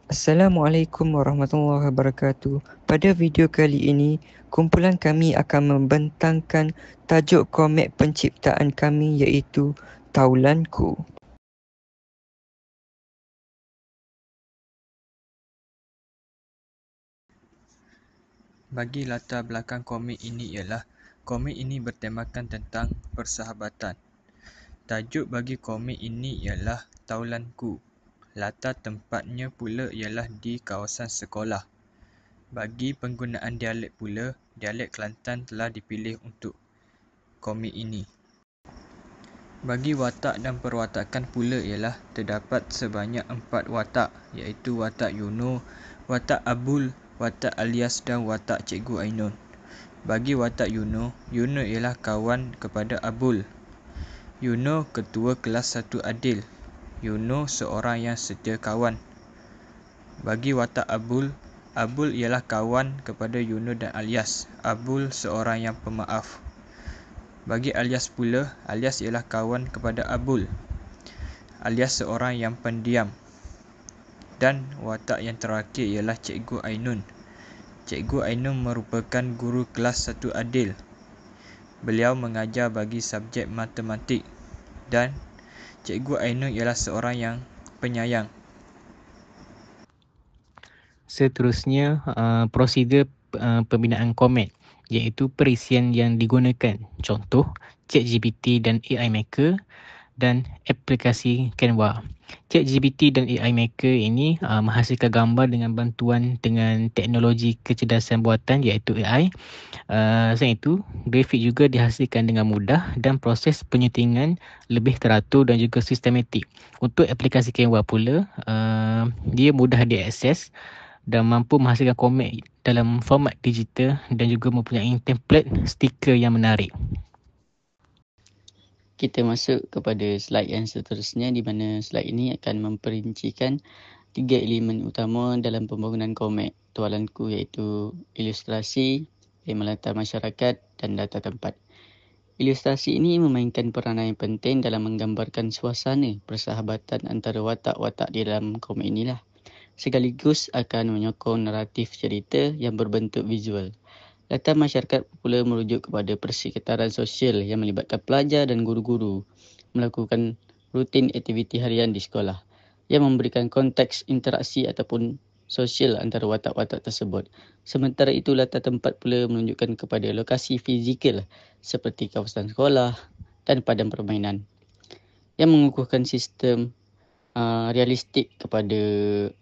Assalamualaikum warahmatullahi wabarakatuh. Pada video kali ini, kumpulan kami akan membentangkan tajuk komik penciptaan kami iaitu Taulanku. Bagi latar belakang komik ini ialah komik ini bertemakan tentang persahabatan. Tajuk bagi komik ini ialah Taulanku. Latar tempatnya pula ialah di kawasan sekolah. Bagi penggunaan dialek pula, dialek Kelantan telah dipilih untuk komik ini. Bagi watak dan perwatakan pula ialah terdapat sebanyak 4 watak iaitu watak Yuno, watak Abul, watak Alias dan watak Cikgu Ainun. Bagi watak Yuno, Yuno ialah kawan kepada Abul. Yuno ketua kelas 1 Adil. Yuno seorang yang setia kawan. Bagi watak Abul, Abul ialah kawan kepada Yuno dan Alias. Abul seorang yang pemaaf. Bagi Alias pula, Alias ialah kawan kepada Abul. Alias seorang yang pendiam. Dan watak yang terakhir ialah Cikgu Ainun. Cikgu Ainun merupakan guru kelas 1 Adil. Beliau mengajar bagi subjek matematik. Dan Cikgu Ainun ialah seorang yang penyayang. Seterusnya, prosedur pembinaan komik iaitu perisian yang digunakan. Contoh, ChatGPT dan AI Maker dan aplikasi Canva. ChatGPT dan AI Maker ini menghasilkan gambar dengan bantuan dengan teknologi kecerdasan buatan iaitu AI. Selain itu, grafik juga dihasilkan dengan mudah dan proses penyuntingan lebih teratur dan juga sistematik. Untuk aplikasi Canva pula, dia mudah diakses dan mampu menghasilkan komik dalam format digital dan juga mempunyai template stiker yang menarik. Kita masuk kepada slide yang seterusnya di mana slide ini akan memperincikan 3 elemen utama dalam pembangunan komik Tualanku iaitu ilustrasi, elemen latar masyarakat dan data tempat. Ilustrasi ini memainkan peranan yang penting dalam menggambarkan suasana persahabatan antara watak-watak di dalam komik inilah. Sekaligus akan menyokong naratif cerita yang berbentuk visual. Latar masyarakat pula merujuk kepada persekitaran sosial yang melibatkan pelajar dan guru-guru melakukan rutin aktiviti harian di sekolah yang memberikan konteks interaksi ataupun sosial antara watak-watak tersebut. Sementara itu, latar tempat pula menunjukkan kepada lokasi fizikal seperti kawasan sekolah dan padang permainan yang mengukuhkan sistem realistik kepada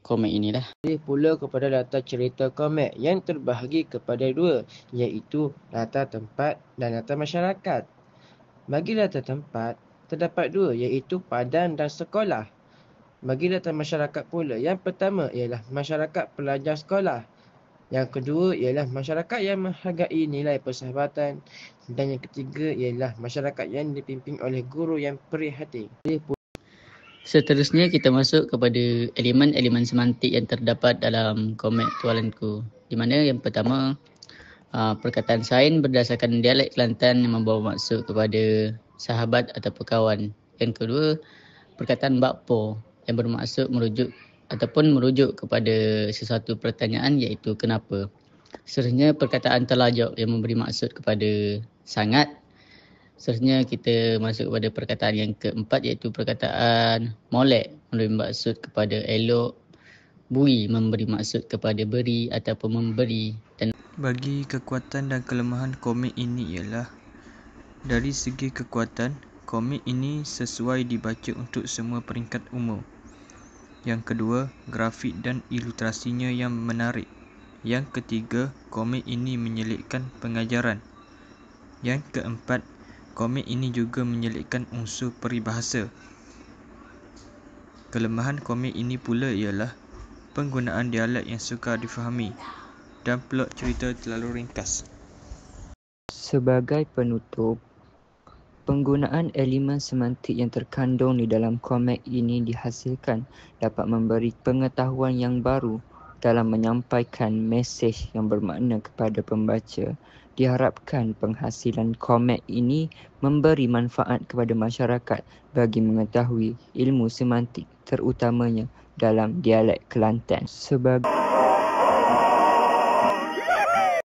komik inilah. Pula kepada latar cerita komik yang terbahagi kepada dua iaitu latar tempat dan latar masyarakat. Bagi latar tempat, terdapat dua iaitu padang dan sekolah. Bagi latar masyarakat pula, yang pertama ialah masyarakat pelajar sekolah. Yang kedua ialah masyarakat yang menghargai nilai persahabatan. Dan yang ketiga ialah masyarakat yang dipimpin oleh guru yang prihatin. Seterusnya kita masuk kepada elemen-elemen semantik yang terdapat dalam komik Tualanku. Di mana yang pertama, perkataan sain berdasarkan dialek Kelantan yang membawa maksud kepada sahabat atau kawan. Yang kedua, perkataan bakpo yang bermaksud merujuk kepada sesuatu pertanyaan iaitu kenapa. Seterusnya, perkataan telajak yang memberi maksud kepada sangat. Seterusnya kita masuk kepada perkataan yang keempat iaitu perkataan molek memberi maksud kepada elok, bui memberi maksud kepada beri ataupun memberi. Dan Bagi kekuatan dan kelemahan komik ini ialah dari segi kekuatan, komik ini sesuai dibaca untuk semua peringkat umur. Yang kedua, grafik dan ilustrasinya yang menarik. Yang ketiga, komik ini menyelipkan pengajaran. Yang keempat, komik ini juga menyelipkan unsur peribahasa. Kelemahan komik ini pula ialah penggunaan dialek yang sukar difahami dan plot cerita terlalu ringkas. Sebagai penutup, penggunaan elemen semantik yang terkandung di dalam komik ini dihasilkan dapat memberi pengetahuan yang baru dalam menyampaikan mesej yang bermakna kepada pembaca. Diharapkan penghasilan komik ini memberi manfaat kepada masyarakat bagi mengetahui ilmu semantik terutamanya dalam dialek Kelantan. Sebagai